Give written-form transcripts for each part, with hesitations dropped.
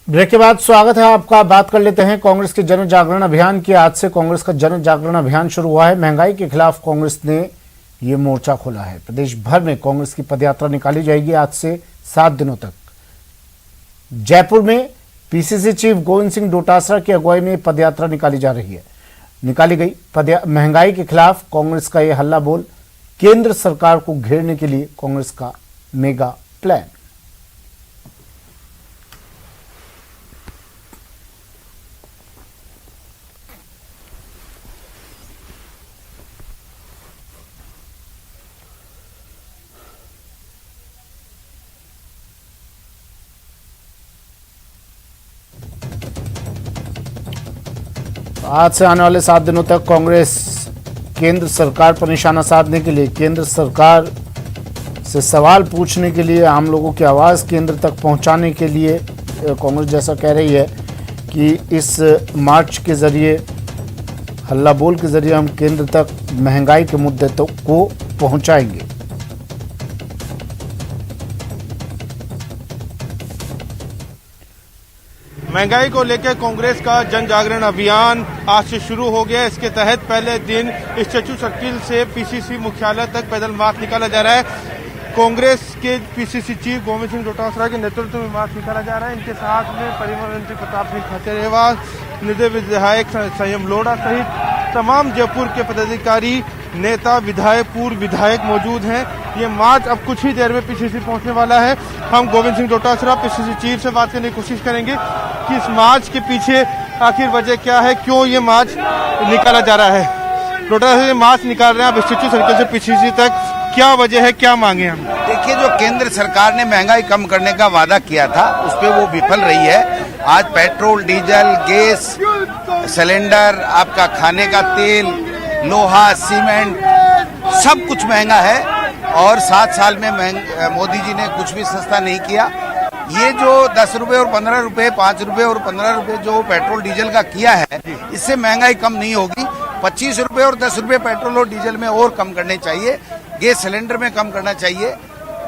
Break के बाद स्वागत है आपका। बात कर लेते हैं कांग्रेस के जन जागरण अभियान की। आज से कांग्रेस का जन जागरण अभियान शुरू हुआ है। महंगाई के खिलाफ कांग्रेस ने ये मोर्चा खोला है। प्रदेश भर में कांग्रेस की पदयात्रा निकाली जाएगी आज से 7 दिनों तक। जयपुर में पीसीसी चीफ गोविंद सिंह डोटासरा की अगुवाई में पदयात्रा निकाली गई। महंगाई के खिलाफ कांग्रेस का यह हल्ला बोल, केंद्र सरकार को घेरने के लिए कांग्रेस का मेगा प्लान। आज से आने वाले 7 दिनों तक कांग्रेस केंद्र सरकार पर निशाना साधने के लिए, केंद्र सरकार से सवाल पूछने के लिए, आम लोगों की आवाज़ केंद्र तक पहुंचाने के लिए कांग्रेस जैसा कह रही है कि इस मार्च के जरिए, हल्ला बोल के जरिए हम केंद्र तक महंगाई के मुद्दे को पहुंचाएंगे। महंगाई को लेकर कांग्रेस का जन जागरण अभियान आज से शुरू हो गया। इसके तहत पहले दिन स्टैच्यू सर्किल से पीसीसी मुख्यालय तक पैदल मार्च निकाला जा रहा है। कांग्रेस के पीसीसी चीफ गोविंद सिंह डोटासरा के नेतृत्व में मार्च निकाला जा रहा है। इनके साथ में परिवहन मंत्री प्रताप सिंह खाचरियावास, निर्दलीय विधायक संयम लोढ़ा सहित तमाम जयपुर के पदाधिकारी, नेता, विधायक, पूर्व विधायक मौजूद हैं। ये मार्च अब कुछ ही देर में पीसीसी पहुंचने वाला है। हम गोविंद सिंह डोटासरा पीसीसी चीफ से बात करने की कोशिश करेंगे कि इस मार्च के पीछे आखिर वजह क्या है, क्यों ये मार्च निकाला जा रहा है। डोटासरा मार्च निकाल रहे हैं आप स्टैच्यू सर्किल से पीसीसी तक, क्या वजह है, क्या मांगे हम? देखिए, जो केंद्र सरकार ने महंगाई कम करने का वादा किया था उस पर वो विफल रही है। आज पेट्रोल, डीजल, गैस सिलेंडर, आपका खाने का तेल, लोहा, सीमेंट, सब कुछ महंगा है और 7 साल में मोदी जी ने कुछ भी सस्ता नहीं किया। ये जो 10 रुपए और 15 रुपए, 5 रुपए और 15 रुपए जो पेट्रोल डीजल का किया है, इससे महंगाई कम नहीं होगी। 25 रुपए और 10 रुपए पेट्रोल और डीजल में और कम करने चाहिए। गैस सिलेंडर में कम करना चाहिए।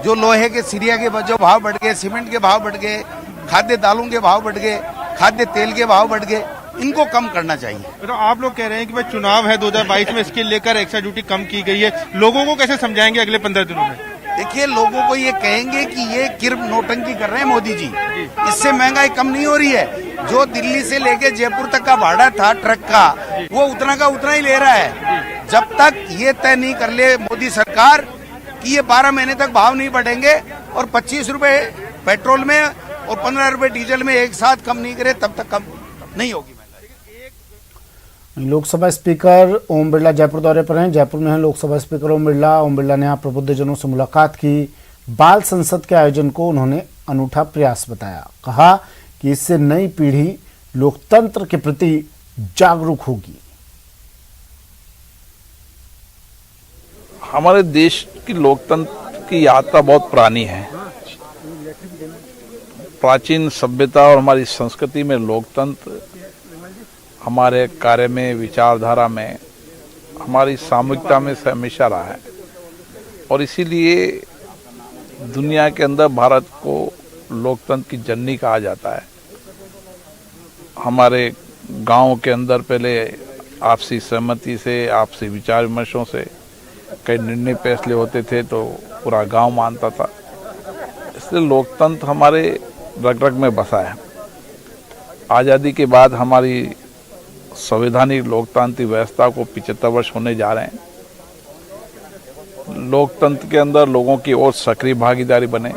जो लोहे के सिरिया के जो भाव बढ़ गए, सीमेंट के भाव बढ़ गए, खाद्य दालों के भाव बढ़ गए, खाद्य तेल के भाव बढ़ गए, इनको कम करना चाहिए। तो आप लोग कह रहे हैं कि भाई चुनाव है 2022 में, इसके लेकर एक्साइज ड्यूटी कम की गई है। लोगों को कैसे समझाएंगे अगले 15 दिनों में? देखिए, लोगों को ये कहेंगे कि ये किर्ब नोटंकी कर रहे हैं मोदी जी, इससे महंगाई कम नहीं हो रही है। जो दिल्ली से लेके जयपुर तक का भाड़ा था ट्रक का, वो उतना का उतना ही ले रहा है। जब तक ये तय नहीं कर ले मोदी सरकार कि ये 12 महीने तक भाव नहीं बढ़ेंगे और 25 रुपए पेट्रोल में और 15 रुपए डीजल में एक साथ कम नहीं करे, तब तक कम नहीं होगी। लोकसभा स्पीकर ओम बिरला जयपुर दौरे पर हैं। जयपुर में हैं लोकसभा स्पीकर ओम बिरला ने यहाँ प्रबुद्धजनों से मुलाकात की। बाल संसद के आयोजन को उन्होंने अनूठा प्रयास बताया। कहा कि इससे नई पीढ़ी लोकतंत्र के प्रति जागरूक होगी। हमारे देश की लोकतंत्र की यात्रा बहुत पुरानी है। प्राचीन सभ्यता और हमारी संस्कृति में लोकतंत्र हमारे कार्य में, विचारधारा में, हमारी सामूहिकता में से हमेशा रहा है और इसीलिए दुनिया के अंदर भारत को लोकतंत्र की जननी कहा जाता है। हमारे गांव के अंदर पहले आपसी सहमति से, आपसी विचार विमर्शों से कई निर्णय फैसले होते थे तो पूरा गांव मानता था। इसलिए लोकतंत्र हमारे रग रग में बसा है। आज़ादी के बाद हमारी संवैधानिक लोकतांत्रिक व्यवस्था को 75 वर्ष होने जा रहे हैं। लोकतंत्र के अंदर लोगों की और सक्रिय भागीदारी बने।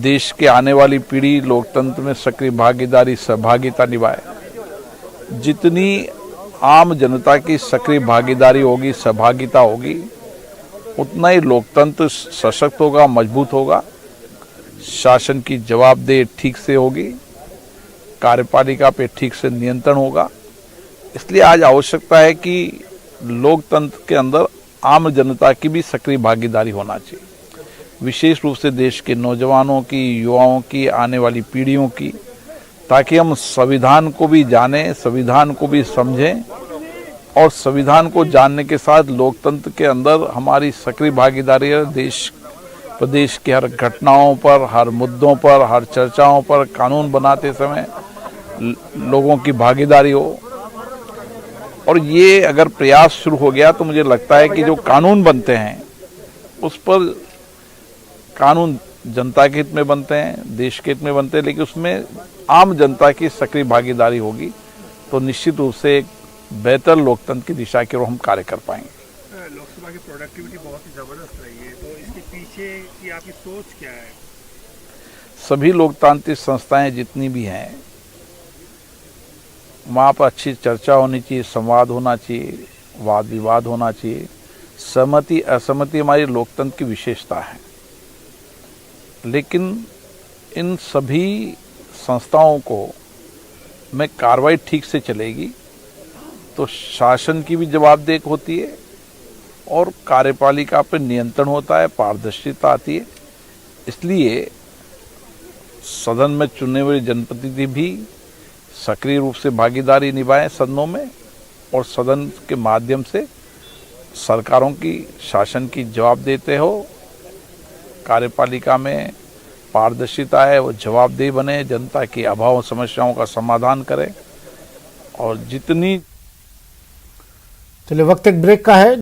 देश के आने वाली पीढ़ी लोकतंत्र में सक्रिय भागीदारी, सहभागिता निभाए। जितनी आम जनता की सक्रिय भागीदारी होगी, सहभागिता होगी, उतना ही लोकतंत्र सशक्त होगा, मजबूत होगा। शासन की जवाबदेही ठीक से होगी, कार्यपालिका पे ठीक से नियंत्रण होगा। इसलिए आज आवश्यकता है कि लोकतंत्र के अंदर आम जनता की भी सक्रिय भागीदारी होना चाहिए, विशेष रूप से देश के नौजवानों की, युवाओं की, आने वाली पीढ़ियों की, ताकि हम संविधान को भी जानें, संविधान को भी समझें और संविधान को जानने के साथ लोकतंत्र के अंदर हमारी सक्रिय भागीदारी देश प्रदेश की हर घटनाओं पर, हर मुद्दों पर, हर चर्चाओं पर कानून बनाते समय लोगों की भागीदारी हो। और ये अगर प्रयास शुरू हो गया तो मुझे लगता है कि जो कानून बनते हैं उस पर कानून जनता के हित में बनते हैं, देश के हित में बनते हैं, लेकिन उसमें आम जनता की सक्रिय भागीदारी होगी तो निश्चित रूप से एक बेहतर लोकतंत्र की दिशा की ओर हम कार्य कर पाएंगे। लोकसभा की प्रोडक्टिविटी बहुत ही जबरदस्त रही है, तो इसके पीछे की आपकी सोच क्या है? सभी लोकतांत्रिक संस्थाएं जितनी भी हैं वहाँ पर अच्छी चर्चा होनी चाहिए, संवाद होना चाहिए, वाद विवाद होना चाहिए। सहमति असहमति हमारी लोकतंत्र की विशेषता है, लेकिन इन सभी संस्थाओं को में कार्रवाई ठीक से चलेगी तो शासन की भी जवाबदेही होती है और कार्यपालिका पर नियंत्रण होता है, पारदर्शिता आती है। इसलिए सदन में चुने हुए जनप्रतिनिधि भी सक्रिय रूप से भागीदारी निभाएं सदनों में, और सदन के माध्यम से सरकारों की, शासन की जवाब देते हो। कार्यपालिका में पारदर्शिता है, वो जवाबदेही बने, जनता की अभाव समस्याओं का समाधान करें। और जितनी चलिए वक्त एक ब्रेक का है।